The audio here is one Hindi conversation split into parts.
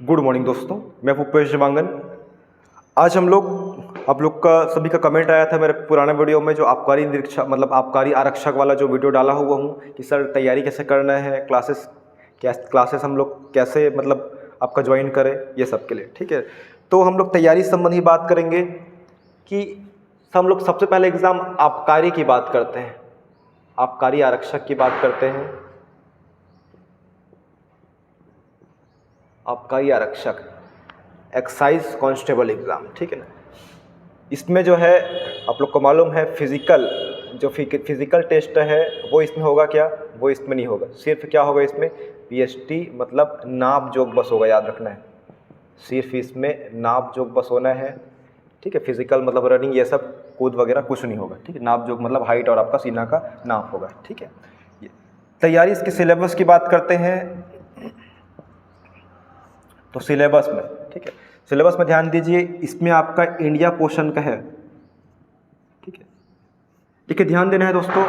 गुड मॉर्निंग दोस्तों, मैं भूपेश जवांगन। आज हम लोग आप लोग का सभी का कमेंट आया था मेरे पुराने वीडियो में, जो आबकारी निरीक्षक मतलब आबकारी आरक्षक वाला जो वीडियो डाला हुआ हूँ कि सर तैयारी कैसे करना है, क्लासेस हम लोग कैसे मतलब आपका ज्वाइन करें, ये सब के लिए। ठीक है, तो हम लोग तैयारी संबंधी बात करेंगे कि हम लोग सबसे पहले एग्ज़ाम आबकारी की बात करते हैं, आबकारी आरक्षक की बात करते हैं। आबकारी आरक्षक एक्साइज कांस्टेबल एग्ज़ाम, ठीक है ना। इसमें जो है आप लोग को मालूम है फिज़िकल टेस्ट है वो इसमें होगा क्या, वो इसमें नहीं होगा। सिर्फ क्या होगा इसमें, पीएसटी मतलब नाप जोक बस होगा, याद रखना है। सिर्फ इसमें नाप जोक बस होना है, ठीक है। फिजिकल मतलब रनिंग ये सब कूद वगैरह कुछ नहीं होगा, ठीक है। नाप जोक मतलब हाइट और आपका सीना का नाप होगा, ठीक है। तैयारी इसके सिलेबस की बात करते हैं तो सिलेबस में, ठीक है, सिलेबस में ध्यान दीजिए, इसमें आपका इंडिया पोर्शन का है, ठीक है। देखिए ध्यान देना है दोस्तों,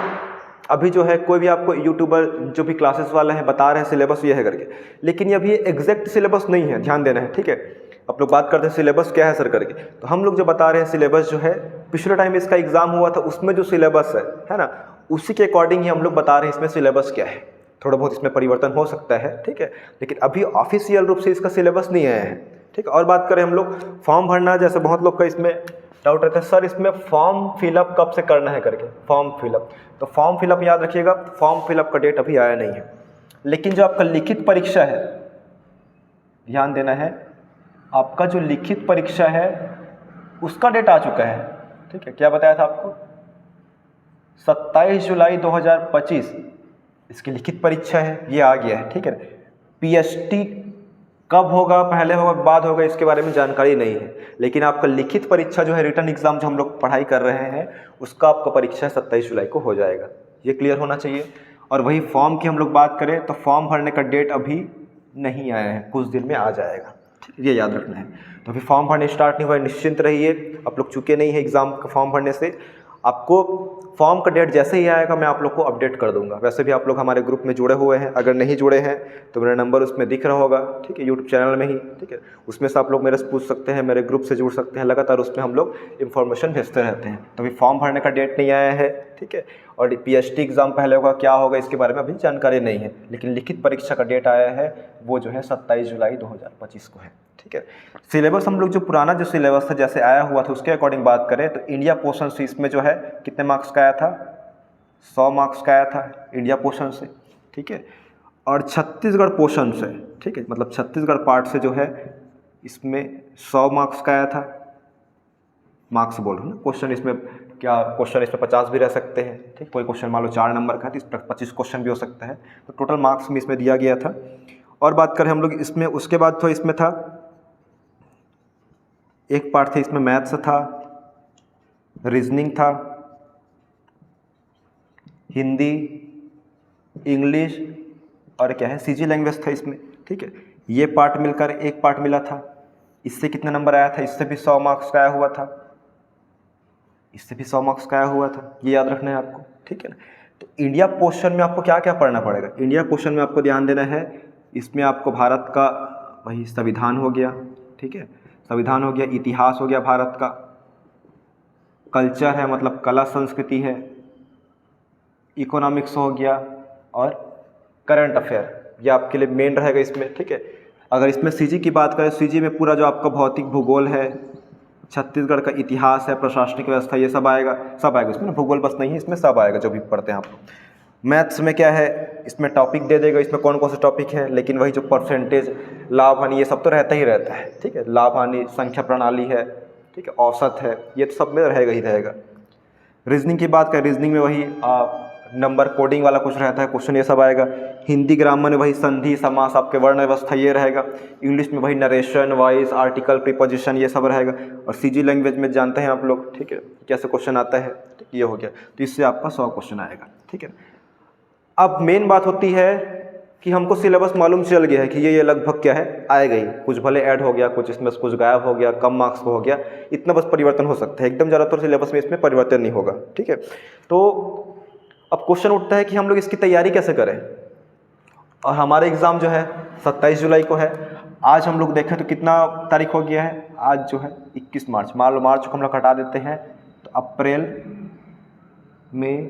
अभी जो है कोई भी आपको यूट्यूबर जो भी क्लासेस वाले हैं बता रहे हैं सिलेबस ये है करके, लेकिन ये अभी एग्जैक्ट सिलेबस नहीं है, ध्यान देना है, ठीक है। आप लोग बात करते हैं सिलेबस क्या है सर करके, तो हम लोग जो बता रहे हैं सिलेबस जो है पिछले टाइम इसका एग्जाम हुआ था उसमें जो सिलेबस है ना, उसी के अकॉर्डिंग ही हम लोग बता रहे हैं इसमें सिलेबस क्या है। थोड़ा बहुत इसमें परिवर्तन हो सकता है, ठीक है, लेकिन अभी ऑफिशियल रूप से इसका सिलेबस नहीं आया है, ठीक है। और बात करें हम लोग फॉर्म भरना, जैसे बहुत लोग का इसमें डाउट रहता है सर इसमें फॉर्म फिलअप कब से करना है करके, फॉर्म फिलअप। तो फॉर्म फिलअप याद रखिएगा, फॉर्म फिलअप का डेट अभी आया नहीं है, लेकिन जो आपका लिखित परीक्षा है, ध्यान देना है, आपका जो लिखित परीक्षा है उसका डेट आ चुका है, ठीक है। क्या बताया था आपको, 27 जुलाई 2025 इसकी लिखित परीक्षा है, ये आ गया है, ठीक है। पीएसटी कब होगा, पहले होगा बाद होगा, इसके बारे में जानकारी नहीं है, लेकिन आपका लिखित परीक्षा जो है रिटर्न एग्जाम जो हम लोग पढ़ाई कर रहे हैं उसका आपका परीक्षा 27 जुलाई को हो जाएगा, ये क्लियर होना चाहिए। और वही फॉर्म की हम लोग बात करें तो फॉर्म भरने का डेट अभी नहीं आया है, कुछ दिन में आ जाएगा, ठीक है, ये याद रखना है। तो अभी फॉर्म भरने स्टार्ट नहीं हुआ है, निश्चिंत रहिए, आप लोग चुके नहीं हैं एग्ज़ाम का फॉर्म भरने से। आपको फॉर्म का डेट जैसे ही आएगा मैं आप लोग को अपडेट कर दूंगा। वैसे भी आप लोग हमारे ग्रुप में जुड़े हुए हैं, अगर नहीं जुड़े हैं तो मेरा नंबर उसमें दिख रहा होगा, ठीक है, यूट्यूब चैनल में ही, ठीक है। उसमें से आप लोग मेरे से पूछ सकते हैं, मेरे ग्रुप से जुड़ सकते हैं, लगातार उसमें हम लोग इन्फॉर्मेशन भेजते रहते हैं। तो अभी फॉर्म भरने का डेट नहीं आया है, ठीक है, और पीएसटी एग्ज़ाम पहले होगा क्या होगा इसके बारे में अभी जानकारी नहीं है, लेकिन लिखित परीक्षा का डेट आया है वो जो है 27 जुलाई 2025 को है, ठीक है। सिलेबस हम लोग जो पुराना जो सिलेबस था जैसे आया हुआ था उसके अकॉर्डिंग बात करें तो इंडिया पोर्शन से इसमें जो है कितने मार्क्स का आया था, 100 मार्क्स का आया था इंडिया पोर्शन से, ठीक है। और छत्तीसगढ़ पोर्शन से, ठीक है, मतलब छत्तीसगढ़ पार्ट से जो है इसमें 100 मार्क्स का आया था, मार्क्स बोल रहा हूँ ना, क्वेश्चन इसमें क्या, क्वेश्चन इसमें 50 भी रह सकते हैं, ठीक। कोई क्वेश्चन मान लो 4 नंबर का है तो इस पर 25 क्वेश्चन भी हो सकता है, तो टोटल मार्क्स में इसमें दिया गया था। और बात करें हम लोग इसमें, उसके बाद तो इसमें था एक पार्ट था इसमें मैथ्स था, रीजनिंग था, हिंदी, इंग्लिश और क्या है सीजी लैंग्वेज था इसमें, ठीक है। ये पार्ट मिलकर एक पार्ट मिला था, इससे कितना नंबर आया था, इससे भी 100 मार्क्स का आया हुआ था, इससे भी 100 मार्क्स का आया हुआ था, ये याद रखना है आपको, ठीक है ना। तो इंडिया पोर्शन में आपको क्या क्या पढ़ना पड़ेगा, इंडिया पोर्शन में आपको ध्यान देना है, इसमें आपको भारत का वही संविधान हो गया, ठीक है, संविधान हो गया, इतिहास हो गया भारत का, कल्चर है मतलब कला संस्कृति है, इकोनॉमिक्स हो गया और करंट अफेयर, ये आपके लिए मेन रहेगा इसमें, ठीक है। अगर इसमें सीजी की बात करें, सीजी में पूरा जो आपका भौतिक भूगोल है, छत्तीसगढ़ का इतिहास है, प्रशासनिक व्यवस्था, ये सब आएगा, सब आएगा इसमें, भूगोल बस नहीं है, इसमें सब आएगा जो भी पढ़ते हैं आप लोग। मैथ्स में क्या है, इसमें टॉपिक दे देगा, इसमें कौन कौन से टॉपिक हैं, लेकिन वही जो परसेंटेज, लाभ हानि, ये सब तो रहता ही रहता है, ठीक है। लाभ हानि, संख्या प्रणाली है, ठीक है, औसत है, ये तो सब में रहेगा ही रहेगा। रीजनिंग की बात करें, रीजनिंग में वही नंबर कोडिंग वाला कुछ रहता है क्वेश्चन, ये सब आएगा। हिंदी ग्रामर में वही संधि समास, आपके वर्ण व्यवस्था ये रहेगा। इंग्लिश में वही नरेशन, वॉइस, आर्टिकल, प्रीपोजिशन, ये सब रहेगा। और सीजी लैंग्वेज में जानते हैं आप लोग, ठीक है, कैसे क्वेश्चन आता है, ये हो गया, तो इससे आपका 100 क्वेश्चन आएगा, ठीक है। अब मेन बात होती है कि हमको सिलेबस मालूम चल गया है कि ये लगभग क्या है आएगा ही, कुछ भले ऐड हो गया, कुछ इसमें कुछ गायब हो गया, कम मार्क्स हो गया, इतना बस परिवर्तन हो सकता है, एकदम ज़्यादातर सिलेबस में इसमें परिवर्तन नहीं होगा, ठीक है। तो अब क्वेश्चन उठता है कि हम लोग इसकी तैयारी कैसे करें, और हमारा एग्ज़ाम जो है 27 जुलाई को है। आज हम लोग देखें तो कितना तारीख हो गया है, आज जो है 21 मार्च। मान लो मार्च को हम लोग हटा देते हैं तो अप्रैल, मई,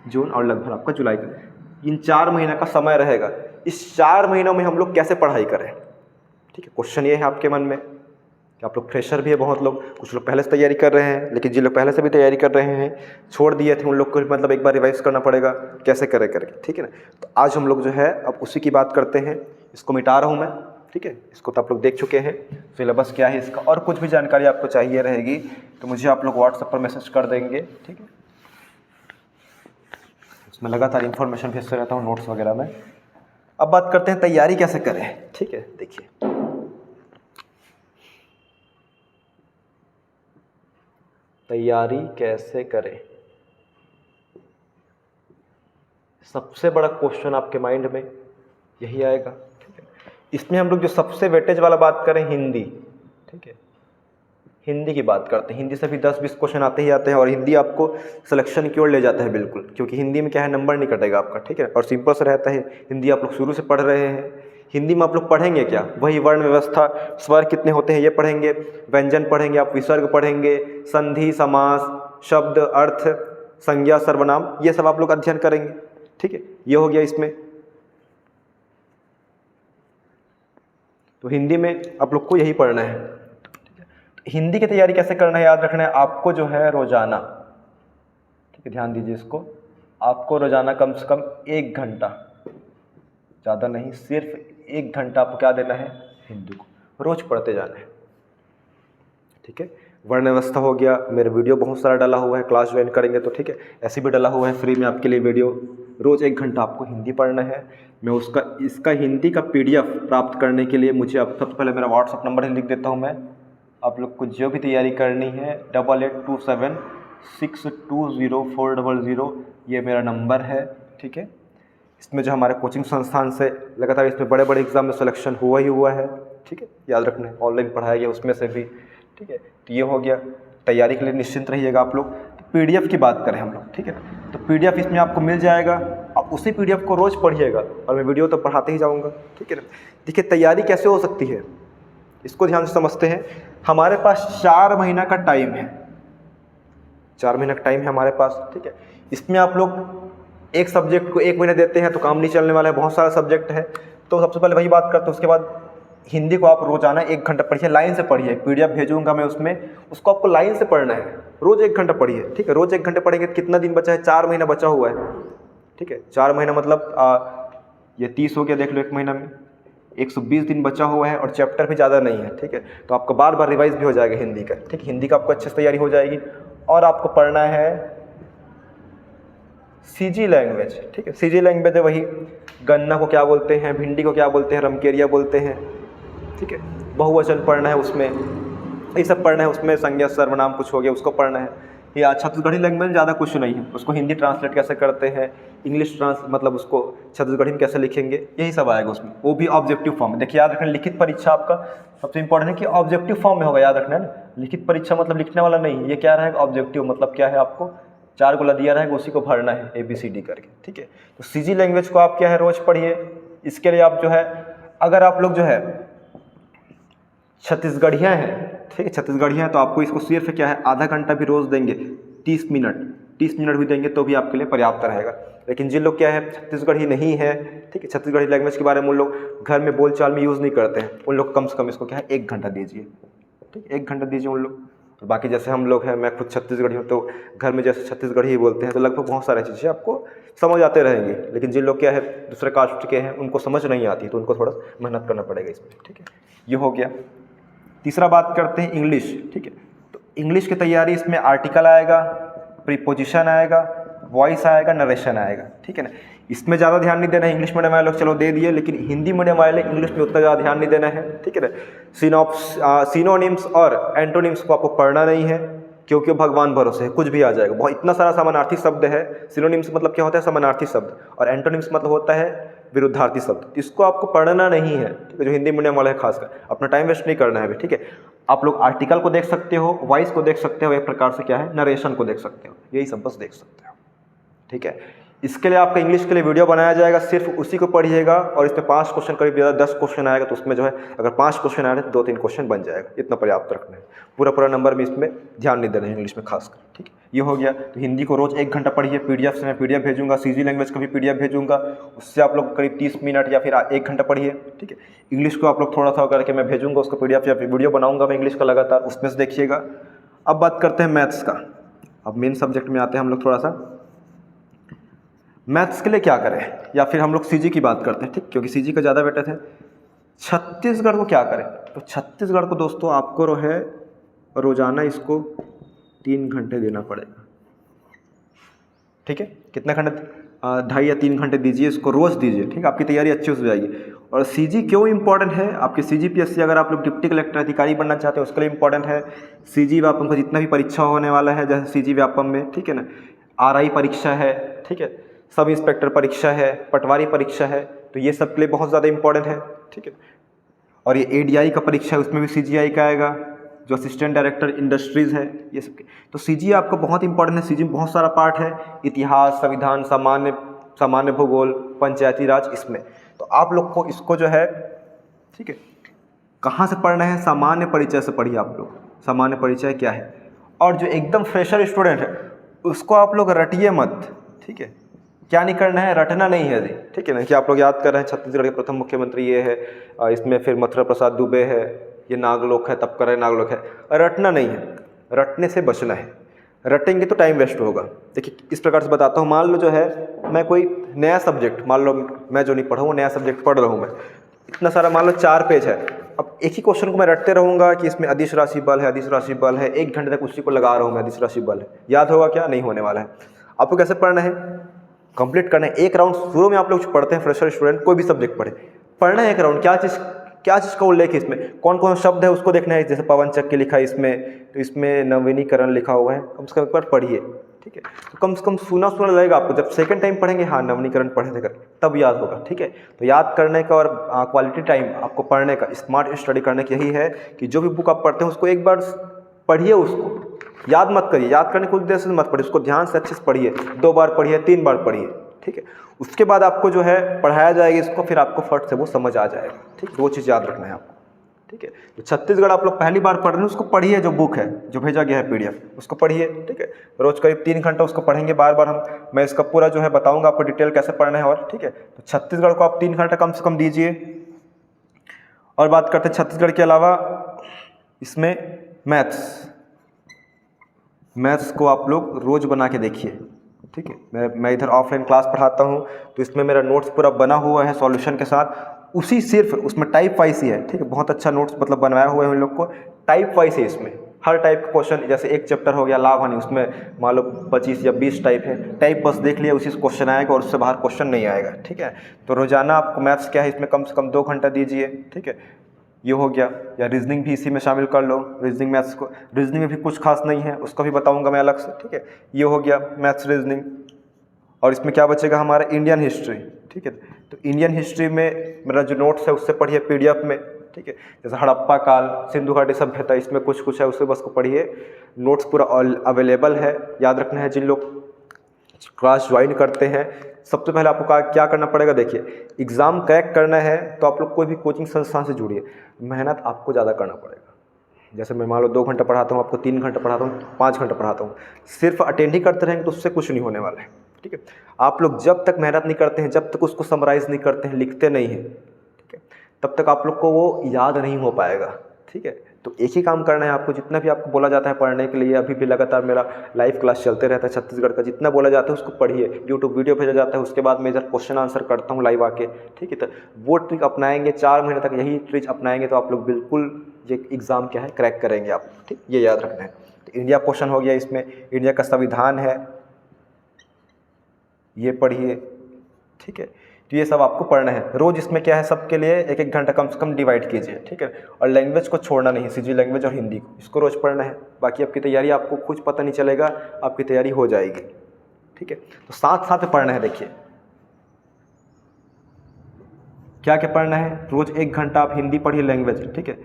जून और लगभग आपका जुलाई का, इन 4 महीने का समय रहेगा। इस 4 महीनों में हम लोग कैसे पढ़ाई करें, ठीक है। क्वेश्चन ये है आपके मन में कि आप लोग फ्रेशर भी है, बहुत लोग, कुछ लोग पहले से तैयारी कर रहे हैं, लेकिन जिन लोग पहले से भी तैयारी कर रहे हैं, छोड़ दिए थे, उन लोग को मतलब एक बार रिवाइज करना पड़ेगा, कैसे करें करके, ठीक है ना। तो आज हम लोग जो है अब उसी की बात करते हैं। इसको मिटा रहा हूँ मैं, ठीक है। इसको तो आप लोग देख चुके हैं, सिलेबस क्या है इसका, और कुछ भी जानकारी आपको चाहिए रहेगी तो मुझे आप लोग व्हाट्सएप पर मैसेज कर देंगे, ठीक है। मैं लगातार इन्फॉर्मेशन भेजते रहता हूँ नोट्स वगैरह में। अब बात करते हैं तैयारी कैसे करें, ठीक है। देखिए, तैयारी कैसे करें, सबसे बड़ा क्वेश्चन आपके माइंड में यही आएगा, ठीक है। इसमें हम लोग जो सबसे वेटेज वाला बात करें, हिंदी, ठीक है, हिंदी की बात करते हैं। हिंदी से भी 10-20 क्वेश्चन आते ही आते हैं, और हिंदी आपको सिलेक्शन की ओर ले जाता है बिल्कुल, क्योंकि हिंदी में क्या है, नंबर नहीं कटेगा आपका, ठीक है, और सिंपल से रहता है। हिंदी आप लोग शुरू से पढ़ रहे हैं। हिंदी में आप लोग पढ़ेंगे क्या, वही वर्ण व्यवस्था, स्वर कितने होते हैं ये पढ़ेंगे, व्यंजन पढ़ेंगे, आप विसर्ग पढ़ेंगे, संधि, समास, शब्द, अर्थ, संज्ञा, सर्वनाम, ये सब आप लोग अध्ययन करेंगे, ठीक है। ये हो गया इसमें। तो हिंदी में आप लोग को यही पढ़ना है। हिंदी की तैयारी कैसे करना है, याद रखना है आपको, जो है रोजाना, ठीक है, ध्यान दीजिए इसको, आपको रोजाना कम से कम 1 घंटा, ज़्यादा नहीं, सिर्फ 1 घंटा आपको क्या देना है, हिंदी को रोज पढ़ते जाना है, ठीक है। वर्ण व्यवस्था हो गया, मेरे वीडियो बहुत सारा डाला हुआ है, क्लास ज्वाइन करेंगे तो, ठीक है, ऐसे भी डाला हुआ है फ्री में आपके लिए वीडियो। रोज़ 1 घंटा आपको हिंदी पढ़ना है। मैं इसका हिंदी का PDF प्राप्त करने के लिए मुझे अब सबसे पहले मेरा व्हाट्सअप नंबर लिख देता हूँ मैं। आप लोग को जो भी तैयारी करनी है 8827620400, ये मेरा नंबर है, ठीक है। इसमें जो हमारे कोचिंग संस्थान से लगातार इसमें बड़े बड़े एग्जाम में सिलेक्शन हुआ ही हुआ है, ठीक है, याद रखना है, ऑनलाइन पढ़ाया गया उसमें से भी, ठीक है। तो ये हो गया, तैयारी के लिए निश्चिंत रहिएगा आप लोग। तो PDF की बात करें हम लोग, ठीक है, तो PDF इसमें आपको मिल जाएगा, आप उसी PDF को रोज़ पढ़िएगा, और मैं वीडियो तो पढ़ाते ही जाऊँगा, ठीक है ना। देखिए तैयारी कैसे हो सकती है, इसको ध्यान से समझते हैं। हमारे पास 4 महीना का टाइम है, 4 महीना का टाइम है हमारे पास, ठीक है। इसमें आप लोग एक सब्जेक्ट को 1 महीना देते हैं तो काम नहीं चलने वाला है, बहुत सारा सब्जेक्ट है। तो सबसे पहले वही बात करते हैं। उसके बाद हिंदी को आप रोजाना 1 घंटा पढ़िए, लाइन से पढ़िए, PDF भेजूंगा मैं उसमें, उसको आपको लाइन से पढ़ना है, रोज़ 1 घंटा पढ़िए, ठीक है। रोज़ 1 घंटा पढ़ेंगे तो कितना दिन बचा है, 4 महीना बचा हुआ है, ठीक है। 4 महीना मतलब ये 30 हो गया, देख लो, 1 महीना में 120 दिन बचा हुआ है, और चैप्टर भी ज़्यादा नहीं है, ठीक है। तो आपका बार बार रिवाइज भी हो जाएगा हिंदी का, ठीक है। हिंदी का आपको अच्छे से तैयारी हो जाएगी। और आपको पढ़ना है CG लैंग्वेज, ठीक है। CG लैंग्वेज है वही, गन्ना को क्या बोलते हैं, भिंडी को क्या बोलते हैं, रमकेरिया बोलते हैं, ठीक है। बहुवचन पढ़ना है उसमें, ये सब पढ़ना है उसमें, संज्ञा, सर्वनाम कुछ हो गया उसको पढ़ना है। या छत्तीसगढ़ी लैंग्वेज ज़्यादा कुछ नहीं है, उसको हिंदी ट्रांसलेट कैसे करते हैं, इंग्लिश मतलब उसको छत्तीसगढ़ी में कैसे लिखेंगे, यही सब आएगा उसमें, वो भी ऑब्जेक्टिव फॉर्म में। देखिए याद रखना, लिखित परीक्षा आपका सबसे इंपॉर्टेंट है कि ऑब्जेक्टिव फॉर्म में होगा, याद रखना है ना। लिखित परीक्षा मतलब लिखने वाला नहीं, ये क्या रहेगा, ऑब्जेक्टिव, मतलब क्या है, आपको 4 गोला दिया रहेगा, उसी को भरना है ABCD करके, ठीक है। तो CG लैंग्वेज को आप क्या है, रोज़ पढ़िए। इसके लिए आप जो है, अगर आप लोग जो है छत्तीसगढ़िया हैं, ठीक है, छत्तीसगढ़िया हैं, तो आपको इसको सिर्फ क्या है, आधा घंटा भी रोज़ देंगे, 30 मिनट भी देंगे तो भी आपके लिए पर्याप्त रहेगा। लेकिन जिन लोग क्या है छत्तीसगढ़ी नहीं है, ठीक है, छत्तीसगढ़ी लैंग्वेज के बारे में उन लोग घर में बोलचाल में यूज़ नहीं करते हैं, उन लोग कम से कम इसको क्या है 1 घंटा दीजिए, ठीक है, 1 घंटा दीजिए उन लोग। और बाकी जैसे हम लोग हैं, मैं खुद छत्तीसगढ़ी हूँ, तो घर में जैसे छत्तीसगढ़ी ही बोलते हैं, तो लगभग बहुत सारी चीज़ें आपको समझ आते रहेंगे। लेकिन जिन लोग क्या है दूसरे कास्ट के हैं, उनको समझ नहीं आती, तो उनको थोड़ा मेहनत करना पड़ेगा इसमें, ठीक है। ये हो गया। तीसरा बात करते हैं इंग्लिश, ठीक है। तो इंग्लिश की तैयारी, इसमें आर्टिकल आएगा, प्रीपोजिशन आएगा, वॉइस आएगा, नरेशन आएगा, ठीक है ना। इसमें ज़्यादा ध्यान नहीं देना है, इंग्लिश मीडियम वाले लोग चलो दे दिए, लेकिन हिंदी मीडियम वाले इंग्लिश में उतना ज़्यादा ध्यान नहीं देना है, ठीक है ना। सिनोनिम्स और एंटोनिम्स को आपको पढ़ना नहीं है, क्योंकि भगवान भरोसे है, कुछ भी आ जाएगा। बहुत इतना सारा समानार्थी शब्द है। सिनोनिम्स मतलब क्या होता है, समानार्थी शब्द, और एंटोनिम्स मतलब होता है विरुद्धार्थी शब्द। इसको आपको पढ़ना नहीं है, ठीक है, जो हिंदी मीडियम वाला है खासकर, अपना टाइम वेस्ट नहीं करना है, ठीक है। आप लोग आर्टिकल को देख सकते हो, वॉइस को देख सकते हो, एक प्रकार से क्या है नरेशन को देख सकते हो, यही सब बस देख सकते हो, ठीक है। इसके लिए आपका इंग्लिश के लिए वीडियो बनाया जाएगा, सिर्फ उसी को पढ़िएगा और इसमें 5 क्वेश्चन करीब 10 क्वेश्चन आएगा, तो उसमें जो है अगर 5 क्वेश्चन आ रहे हैं तो 2-3 क्वेश्चन बन जाएगा, इतना पर्याप्त रखना है। पूरा नंबर में इसमें ध्यान नहीं देना है इंग्लिश में खासकर, ठीक है। ये हो गया। तो हिंदी को रोज़ 1 घंटा पढ़िए, पीडीएफ से मैं पीडीएफ भेजूंगा, सीजी लैंग्वेज का भी पीडीएफ भेजूंगा, उससे आप लोग करीब 30 मिनट या फिर 1 घंटा पढ़िए, ठीक है। इंग्लिश को आप लोग थोड़ा सा करके मैं भेजूंगा, उसको पीडीएफ या फिर वीडियो बनाऊंगा मैं इंग्लिश का लगातार, उसमें से देखिएगा। अब बात करते हैं मैथ्स का। अब मेन सब्जेक्ट में आते हैं हम लोग थोड़ा सा। मैथ्स के लिए क्या करें, या फिर हम लोग सीजी की बात करते हैं, ठीक, क्योंकि सीजी का ज़्यादा बेटर है। छत्तीसगढ़ को क्या करें, तो छत्तीसगढ़ को दोस्तों आपको है रोज़ाना इसको 3 घंटे देना पड़ेगा, ठीक है। कितना घंटे, 2.5 या 3 घंटे दीजिए, इसको रोज़ दीजिए, ठीक है। आपकी तैयारी अच्छी हो जाएगी। और सीजी क्यों इंपॉर्टेंट है, आपके सीजीपीएससी अगर आप लोग डिप्टी कलेक्टर अधिकारी बनना चाहते हैं उसके लिए इंपॉर्टेंट है। सीजी व्यापम का जितना भी परीक्षा होने वाला है, जैसे सीजी व्यापम में, ठीक है ना, आरआई परीक्षा है, ठीक है, सब इंस्पेक्टर परीक्षा है, पटवारी परीक्षा है, तो ये सब के लिए बहुत ज़्यादा इंपॉर्टेंट है, ठीक है। और ये एडीआई का परीक्षा है, उसमें भी सीजीआई का आएगा, जो असिस्टेंट डायरेक्टर इंडस्ट्रीज़ है, ये सब के। तो सीजी आपका बहुत इंपॉर्टेंट है। सीजी में बहुत सारा पार्ट है, इतिहास, संविधान, सामान्य भूगोल, पंचायती राज, इसमें। तो आप लोग को इसको जो है, ठीक है, कहाँ से पढ़ना है, सामान्य परिचय से पढ़िए आप लोग। सामान्य परिचय क्या है, और जो एकदम फ्रेशर स्टूडेंट है उसको आप लोग रटिए मत, ठीक है। क्या नहीं करना है, रटना नहीं है जी, ठीक है ना, कि आप लोग याद कर रहे हैं छत्तीसगढ़ के प्रथम मुख्यमंत्री ये है, इसमें फिर मथुरा प्रसाद दुबे है, ये नागलोक है, तब करे नागलोक है, रटना नहीं है, रटने से बचना है। रटेंगे तो टाइम वेस्ट होगा। देखिए इस प्रकार से बताता हूँ, मान लो जो है मैं कोई नया सब्जेक्ट, मान लो मैं जो नहीं पढ़ा हूँ, नया सब्जेक्ट पढ़ रहा हूँ मैं, इतना सारा मान लो 4 पेज है, अब एक ही क्वेश्चन को मैं रटते रहूँगा कि इसमें अदिश राशि बल है, अदिश राशि बल है, 1 घंटे तक उसी को लगा रहा हूँ मैं, अदिश राशि बल है, याद होगा क्या, नहीं होने वाला है। आपको कैसे पढ़ना है, कंप्लीट करना है। एक राउंड शुरू में आप लोग पढ़ते हैं, फ्रेशर स्टूडेंट कोई भी सब्जेक्ट पढ़ना है, एक राउंड क्या चीज़ का उल्लेख है इसमें, कौन कौन शब्द है उसको देखना है। जैसे पवन चक्की लिखा है इसमें, तो इसमें नवीनीकरण लिखा हुआ है, कम से कम एक बार पढ़िए, ठीक है। तो कम से कम सुना लगेगा आपको, जब सेकंड टाइम पढ़ेंगे, हाँ नवीनीकरण पढ़े थे कर, तब याद होगा, ठीक है। तो याद करने का और क्वालिटी टाइम आपको पढ़ने का, स्मार्ट स्टडी करने की यही है कि जो भी बुक आप पढ़ते हैं उसको एक बार पढ़िए, उसको याद मत करिए, याद करने कुछ देर से मत पढ़िए, उसको ध्यान से अच्छे से पढ़िए, 2 बार पढ़िए, 3 बार पढ़िए, ठीक है। उसके बाद आपको जो है पढ़ाया जाएगा इसको, फिर आपको फट से वो समझ आ जाएगा, ठीक। 2 चीज़ याद रखना है आपको, ठीक है। तो छत्तीसगढ़ आप लोग पहली बार पढ़ रहे हैं, उसको पढ़िए, जो बुक है जो भेजा गया है पीडीएफ, उसको पढ़िए, ठीक है। रोज़ करीब 3 घंटा उसको पढ़ेंगे बार बार। मैं इसका पूरा जो है बताऊंगा आपको डिटेल कैसे पढ़ना है, और ठीक है। तो छत्तीसगढ़ को आप 3 घंटा कम से कम दीजिए। और बात करते हैं छत्तीसगढ़ के अलावा, इसमें मैथ्स को आप लोग रोज़ बना के देखिए, ठीक है। मैं इधर ऑफलाइन क्लास पढ़ाता हूँ, तो इसमें मेरा नोट्स पूरा बना हुआ है सॉल्यूशन के साथ, उसी सिर्फ उसमें टाइप वाइज ही है, ठीक है। बहुत अच्छा नोट्स मतलब बनवाया हुआ है उन लोग को, टाइप वाइज है इसमें, हर टाइप का क्वेश्चन, जैसे एक चैप्टर हो गया लाभ हानि, उसमें मान लो 25 या 20 टाइप है, टाइप बस देख लिया, उसी से क्वेश्चन आएगा और उससे बाहर क्वेश्चन नहीं आएगा, ठीक है। तो रोजाना आपको मैथ्स क्या है इसमें कम से कम 2 घंटा दीजिए, ठीक है। ये हो गया। या रीजनिंग भी इसी में शामिल कर लो, रीजनिंग मैथ्स को, रीजनिंग में भी कुछ खास नहीं है, उसका भी बताऊंगा मैं अलग से, ठीक है। ये हो गया मैथ्स रीजनिंग। और इसमें क्या बचेगा हमारा, इंडियन हिस्ट्री, ठीक है। तो इंडियन हिस्ट्री में मेरा जो नोट्स है उससे पढ़िए पीडीएफ में, ठीक है। जैसे हड़प्पा काल, सिंधु घाटी सभ्यता, इसमें कुछ है, उससे बस को पढ़िए, नोट्स पूरा अवेलेबल है। याद रखना है, जिन लोग क्लास ज्वाइन करते हैं, सबसे पहले आपको क्या करना पड़ेगा, देखिए एग्ज़ाम क्रैक करना है तो आप लोग कोई भी कोचिंग संस्थान से जुड़िए, मेहनत आपको ज़्यादा करना पड़ेगा। जैसे मैं मान लो 2 घंटा पढ़ाता हूँ, आपको 3 घंटा पढ़ाता हूँ, 5 घंटा पढ़ाता हूँ, सिर्फ अटेंड ही करते रहेंगे तो उससे कुछ नहीं होने वाला है, ठीक है। आप लोग जब तक मेहनत नहीं करते हैं, जब तक उसको समराइज़ नहीं करते हैं, लिखते नहीं हैं, ठीक है, तब तक आप लोग को वो याद नहीं हो पाएगा, ठीक है। तो एक ही काम करना है आपको, जितना भी आपको बोला जाता है पढ़ने के लिए, अभी भी लगातार मेरा लाइव क्लास चलते रहता है छत्तीसगढ़ का, जितना बोला जाता है उसको पढ़िए, यूट्यूब वीडियो भेजा जाता है, उसके बाद मैं इधर क्वेश्चन आंसर करता हूँ लाइव आके, ठीक है। तो वो ट्रिक अपनाएंगे, 4 महीने तक यही ट्रिक अपनाएंगे तो आप लोग बिल्कुल ये एग्ज़ाम क्या है क्रैक करेंगे आप, ठीक, ये याद रखना है। तो इंडिया क्वेश्चन हो गया, इसमें इंडिया का संविधान है, ये पढ़िए, ठीक है। तो ये सब आपको पढ़ना है रोज़। इसमें क्या है, सबके लिए 1-1 घंटा कम से कम डिवाइड कीजिए, ठीक है। और लैंग्वेज को छोड़ना नहीं, सीजी लैंग्वेज और हिंदी को, इसको रोज़ पढ़ना है। बाकी आपकी तैयारी, आपको कुछ पता नहीं चलेगा, आपकी तैयारी हो जाएगी, ठीक है। तो साथ साथ पढ़ना है। देखिए क्या क्या पढ़ना है, रोज़ 1 घंटा आप हिंदी पढ़िए, लैंग्वेज, ठीक है।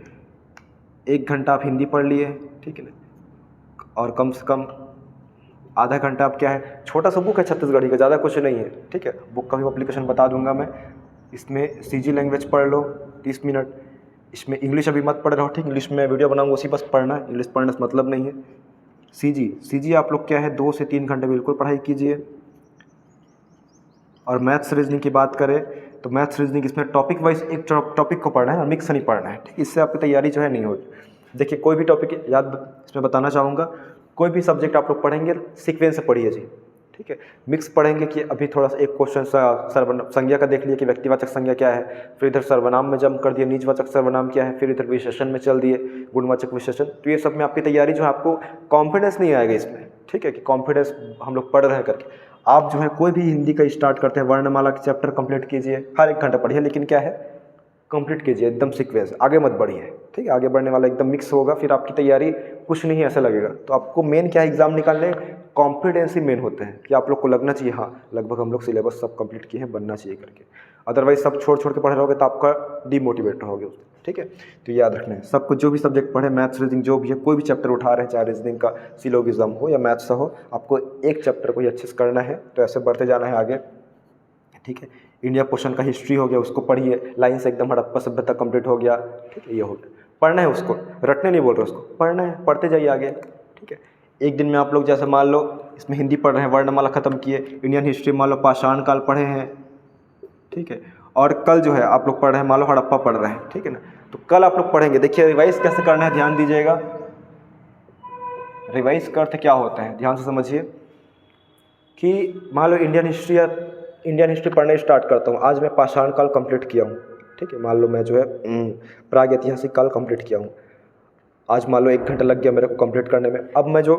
1 घंटा आप हिंदी पढ़ लिए, ठीक है ना। और कम से कम आधा घंटा अब क्या है, छोटा सा बुक है छत्तीसगढ़ी का, ज़्यादा कुछ नहीं है, ठीक है। बुक का भी एप्लीकेशन बता दूंगा मैं। इसमें सीजी लैंग्वेज पढ़ लो 30 मिनट, इसमें इंग्लिश अभी मत पढ़ रहो, ठीक। इंग्लिश में वीडियो बनाऊंगा उसी बस पढ़ना है, इंग्लिश पढ़ने से मतलब नहीं है। सीजी आप लोग क्या है 2 से 3 घंटे बिल्कुल पढ़ाई कीजिए। और मैथ्स रीजनिंग की बात करें तो मैथ्स रीजनिंग इसमें टॉपिक वाइज एक टॉपिक को पढ़ना है, मिक्स नहीं पढ़ना है, ठीक। इससे आपकी तैयारी जो है नहीं होगी। देखिए कोई भी टॉपिक याद इसमें बताना चाहूँगा, कोई भी सब्जेक्ट आप लोग पढ़ेंगे सीक्वेंस से पढ़िए जी, ठीक है। मिक्स पढ़ेंगे कि अभी थोड़ा सा एक क्वेश्चन सर्वनाम संज्ञा का देख लिया कि व्यक्तिवाचक संज्ञा क्या है, फिर इधर सर्वनाम में जंप कर दिए निजवाचक सर्वनाम क्या है, फिर इधर विशेषण में चल दिए गुणवाचक विशेषण। तो ये सब में आपकी तैयारी जो है आपको कॉन्फिडेंस नहीं आएगा इसमें, ठीक है, कि कॉन्फिडेंस हम लोग पढ़ रहे हैं करके। आप जो है कोई भी हिंदी का स्टार्ट करते हैं वर्णमाला के चैप्टर कंप्लीट कीजिए, हर 1 घंटा पढ़िए, लेकिन क्या है कंप्लीट कीजिए एकदम सीक्वेंस, आगे मत बढ़िए, ठीक है। आगे बढ़ने वाला एकदम मिक्स होगा, फिर आपकी तैयारी कुछ नहीं ऐसा लगेगा। तो आपको मेन क्या है एग्जाम निकालने, कॉन्फिडेंस ही मेन होते हैं कि आप लोग को लगना चाहिए हाँ लगभग हम लोग सिलेबस सब कंप्लीट किए हैं, बनना चाहिए करके। अदरवाइज सब छोड़ के पढ़ रहोगे तो आपका डिमोटिवेट रहोगे उससे, ठीक है। तो याद रखना है सबको, जो भी सब्जेक्ट पढ़े मैथ्स रीजनिंग जो भी है, कोई भी चैप्टर उठा रहे हैं, चाहे रीजनिंग का सिलोगिज्म हो या मैथ्स हो, आपको एक चैप्टर को ही अच्छे से करना है। तो ऐसे बढ़ते जाना है आगे, ठीक है। इंडिया पोर्शन का हिस्ट्री हो गया, उसको पढ़िए, लाइन से एकदम हड़प्पा सभ्यता कंप्लीट हो गया, ठीक है। ये हो गया, पढ़ना है उसको, रटने नहीं बोल रहे उसको, पढ़ना है, पढ़ते जाइए आगे, ठीक है। एक दिन में आप लोग जैसे मान लो इसमें हिंदी पढ़ रहे हैं, वर्णमाला खत्म किए, इंडियन हिस्ट्री मान लो पाषाण काल पढ़े हैं, ठीक है। और कल जो है आप लोग पढ़ रहे हैं मान लो हड़प्पा पढ़ रहे हैं, ठीक है ना। तो कल आप लोग पढ़ेंगे, देखिए रिवाइज कैसे करना है, ध्यान दीजिएगा। रिवाइज का अर्थ क्या होता है, ध्यान से समझिए कि मान लो इंडियन हिस्ट्री पढ़ने स्टार्ट करता हूँ, आज मैं पाषाण काल कंप्लीट किया हूँ, ठीक है। मान लो मैं जो है प्राग ऐतिहासिक काल कंप्लीट किया हूँ, आज मान लो 1 घंटा लग गया मेरे को कंप्लीट करने में। अब मैं जो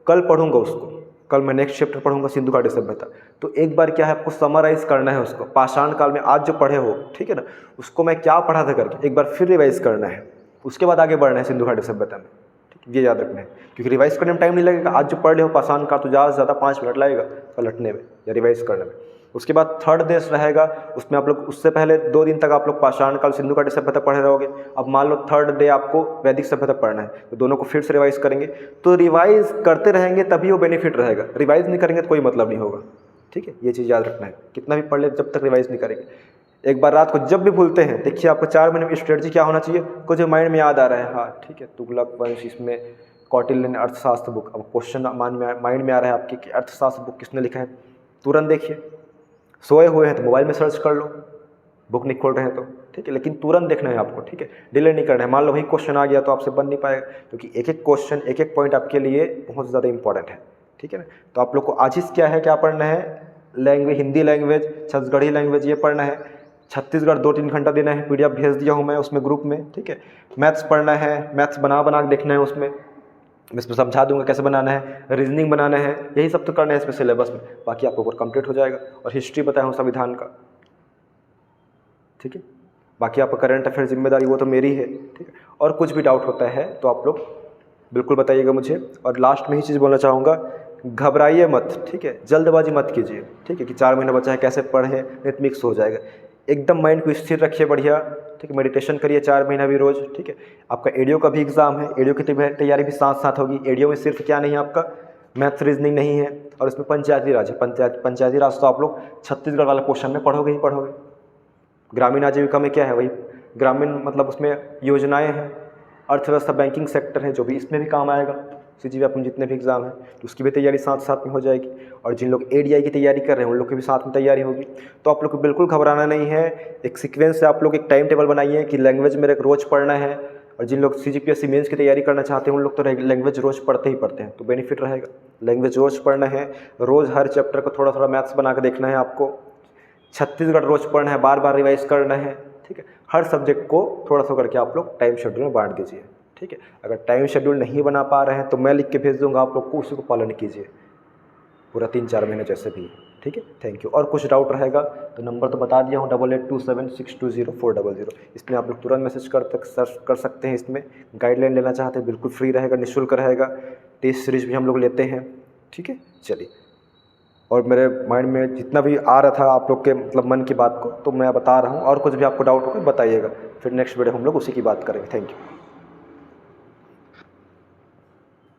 कल पढ़ूंगा उसको, कल मैं नेक्स्ट चैप्टर पढ़ूंगा सिंधु घाटी सभ्यता। तो एक बार क्या है आपको समराइज करना है उसको, पाषाण काल में आज जो पढ़े हो, ठीक है ना, उसको मैं क्या पढ़ा था करके एक बार फिर रिवाइज करना है, उसके बाद आगे बढ़ना है सिंधु घाटी सभ्यता में, ये याद रखना है। क्योंकि रिवाइज करने में टाइम नहीं लगेगा, आज जो पढ़ ले हो पाषाण काल तो ज़्यादा से ज़्यादा 5 मिनट लगेगा पलटने में या रिवाइज करने में। उसके बाद थर्ड देश रहेगा, उसमें आप लोग उससे पहले 2 दिन तक आप लोग पाषाण काल सिंधु घाटी सभ्यता पढ़े रहोगे। अब मान लो थर्ड डे आपको वैदिक सभ्यता पढ़ना है, तो दोनों को फिर से रिवाइज करेंगे। तो रिवाइज करते रहेंगे तभी वो बेनिफिट रहेगा, रिवाइज नहीं करेंगे तो कोई मतलब नहीं होगा, ठीक है। ये चीज़ याद रखना है, कितना भी पढ़ ले जब तक रिवाइज नहीं करेंगे। एक बार रात को जब भी भूलते हैं, देखिए आपको 4 महीने में स्ट्रेटजी क्या होना चाहिए, कुछ माइंड में याद आ रहा है, हाँ ठीक है, तुगलक वंश, इसमें कौटिल्य ने अर्थशास्त्र बुक, अब क्वेश्चन माइंड में आ रहा है आपके कि अर्थशास्त्र बुक किसने लिखा है, तुरंत देखिए। सोए हुए हैं तो मोबाइल में सर्च कर लो, बुक नहीं खोल रहे हैं तो, ठीक है, लेकिन तुरंत देखना है आपको, ठीक है, डिले नहीं करना है। मान लो वही क्वेश्चन आ गया तो आपसे बन नहीं पाएगा, क्योंकि एक एक क्वेश्चन एक एक पॉइंट आपके लिए बहुत ज़्यादा इंपॉर्टेंट है, ठीक है ना। तो आप लोग को आज क्या है, क्या पढ़ना है, language, Hindi language, Chhattisgarhi language, ये पढ़ना है। छत्तीसगढ़ 2-3 घंटा देना है, PDF भेज दिया हूँ मैं उसमें ग्रुप में, ठीक है। मैथ्स पढ़ना है, मैथ्स बना के देखना है उसमें, मैं इसमें समझा दूंगा कैसे बनाना है, रीजनिंग बनाना है, यही सब तो करना है इसमें सिलेबस में, बाकी आपको ऊपर कंप्लीट हो जाएगा। और हिस्ट्री बताया हूँ संविधान का, ठीक है। बाकी आपका करंट अफेयर जिम्मेदारी वो तो मेरी है, ठीक है। और कुछ भी डाउट होता है तो आप लोग बिल्कुल बताइएगा मुझे। और लास्ट में ही चीज़ बोलना चाहूँगा, घबराइए मत, ठीक है, जल्दबाजी मत कीजिए, ठीक है, कि 4 महीना बचा है कैसे पढ़ें, नहीं तो मिक्स हो जाएगा। एकदम माइंड को स्थिर रखिए बढ़िया, ठीक है, मेडिटेशन करिए 4 महीना भी रोज़, ठीक है। आपका एडीओ का भी एग्ज़ाम है, एडीओ की तैयारी भी साथ साथ होगी। एडीओ में सिर्फ क्या नहीं है आपका मैथ्स रीजनिंग नहीं है, और इसमें पंचायती राज है, पंचायती राज तो आप लोग छत्तीसगढ़ वाला क्वेश्चन में पढ़ोगे ही पढ़ोगे। ग्रामीण आजीविका में क्या है, वही ग्रामीण मतलब उसमें योजनाएँ हैं, अर्थव्यवस्था, बैंकिंग सेक्टर है, जो भी इसमें भी काम आएगा। CGP अपने जितने भी एग्ज़ाम हैं तो उसकी भी तैयारी साथ साथ में हो जाएगी। और जिन लोग ADI की तैयारी कर रहे हैं उन लोग की भी साथ में तैयारी होगी। तो आप लोग को बिल्कुल घबराना नहीं है, एक सीक्वेंस से आप लोग एक टाइम टेबल बनाइए कि लैंग्वेज मेरे रोज़ पढ़ना है। और जिन लोग CGPSC मेंस की तैयारी करना चाहते हैं उन लोग तो लैंग्वेज रोज़ पढ़ते ही पढ़ते हैं, तो बेनिफिट रहेगा। लैंग्वेज रोज़ पढ़ना है, रोज़ हर चैप्टर को थोड़ा थोड़ा मैथ्स बना के देखना है आपको। छत्तीसगढ़ रोज़ पढ़ना है, बार बार रिवाइज करना है, ठीक है। हर सब्जेक्ट को थोड़ा सा करके आप लोग टाइम शेड्यूल में बांट दीजिए, ठीक है। अगर टाइम शेड्यूल नहीं बना पा रहे हैं तो मैं लिख के भेज दूंगा, आप लोग को उसी को पालन कीजिए पूरा 3-4 महीने जैसे भी, ठीक है। Thank you. और कुछ डाउट रहेगा तो नंबर तो बता दिया हूँ 8827620400। इसमें आप लोग तुरंत मैसेज कर सकते हैं। इसमें गाइडलाइन लेना चाहते हैं बिल्कुल फ्री रहेगा, निःशुल्क रहेगा। टेस्ट सीरीज भी हम लोग लेते हैं, ठीक है। चलिए, और मेरे माइंड में जितना भी आ रहा था आप लोग के मतलब मन की बात को तो मैं बता रहा हूँ, और कुछ भी आपको डाउट होगा बताइएगा, फिर नेक्स्ट वीडियो हम लोग उसी की बात करेंगे। Thank you.